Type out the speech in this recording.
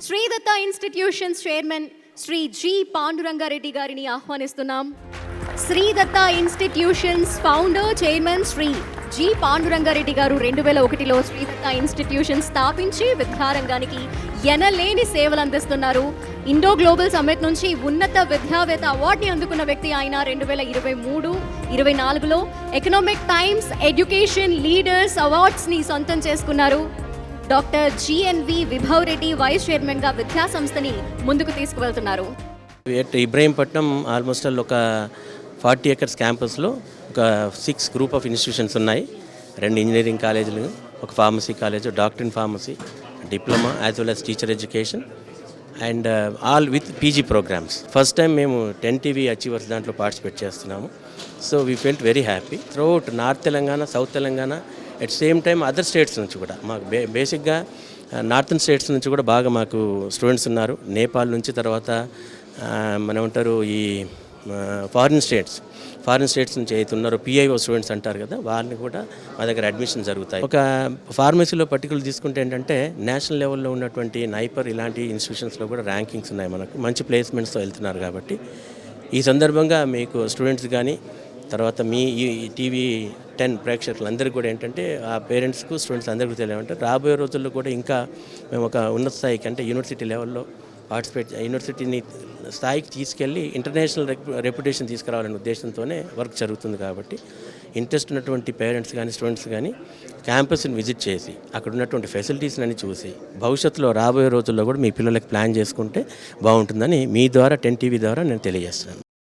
Sridatta institutions chairman Shri G Pandurangareddy గారిని ఆహ్వానిస్తున్నాం. Sridatta institutions founder chairman Shri G Pandurangareddy గారు 2001లో శ్రీదత్త ఇన్స్టిట్యూషన్ స్థాపించి విద్యారంగానికి ఎనలేని సేవలు అందిస్తున్నారు. ఇండో గ్లోబల్ సమ్మిట్ నుంచి ఉన్నత విద్యావేత్త అవార్డుని అందుకున్న వ్యక్తి ఆయన. 2023-24లో ఎకనామిక్ టైమ్స్ ఎడ్యుకేషన్ లీడర్స్ అవార్డ్స్ని సొంతం చేసుకున్నారు. Doctor GNV Vibhav Reddy vice చైర్మన్గా విద్యా సంస్థని ముందుకు తీసుకువెళ్తున్నారు. ఇబ్రహీంపట్నం ఆల్మోస్ట్ ఒక 40 acres క్యాంపస్లో ఒక 6 గ్రూప్ ఆఫ్ ఇన్స్టిట్యూషన్స్ ఉన్నాయి. 2 ఇంజనీరింగ్ కాలేజీలు, ఒక pharmacy college, doctor in pharmacy, diploma as well as teacher education and all with PG programs. First time మేము 10 TV అచీవర్స్ దాంట్లో పార్టిసిపేట్ చేస్తున్నాము. So we felt very happy. Throughout north Telangana, south Telangana, at same time other states నుంచి కూడా మాకు బేసిక్గా northern states నుంచి కూడా బాగా మాకు స్టూడెంట్స్ ఉన్నారు. నేపాల్ నుంచి, తర్వాత మనం ఉంటారు ఈ ఫారిన్ స్టేట్స్ నుంచి అయితే ఉన్నారో PIO స్టూడెంట్స్ అంటారు కదా, వాళ్ళని కూడా మా దగ్గర అడ్మిషన్ జరుగుతాయి. ఒక ఫార్మసీలో పర్టికులర్ తీసుకుంటే ఏంటంటే నేషనల్ లెవెల్లో ఉన్నటువంటి నైపర్ ఇలాంటి ఇన్స్టిట్యూషన్స్లో కూడా ర్యాంకింగ్స్ ఉన్నాయి. మనకు మంచి ప్లేస్మెంట్స్తో వెళ్తున్నారు. కాబట్టి ఈ సందర్భంగా మీకు స్టూడెంట్స్ కానీ, తర్వాత మీ ఈ TV10 ప్రేక్షకులందరికీ కూడా ఏంటంటే ఆ పేరెంట్స్కు స్టూడెంట్స్ అందరికీ తెలియాలంటే రాబోయే రోజుల్లో కూడా ఇంకా మేము ఒక ఉన్నత స్థాయికి అంటే యూనివర్సిటీ లెవెల్లో యూనివర్సిటీని స్థాయికి తీసుకెళ్ళి ఇంటర్నేషనల్ రెప్యుటేషన్ తీసుకురావాలనే ఉద్దేశంతోనే వర్క్ జరుగుతుంది. కాబట్టి ఇంట్రెస్ట్ ఉన్నటువంటి పేరెంట్స్ కానీ, స్టూడెంట్స్ కానీ క్యాంపస్ని విజిట్ చేసి అక్కడ ఉన్నటువంటి ఫెసిలిటీస్ని అన్ని చూసి భవిష్యత్తులో రాబోయే రోజుల్లో కూడా మీ పిల్లలకి ప్లాన్ చేసుకుంటే బాగుంటుందని మీ ద్వారా 10 TV ద్వారా నేను తెలియజేస్తున్నాను.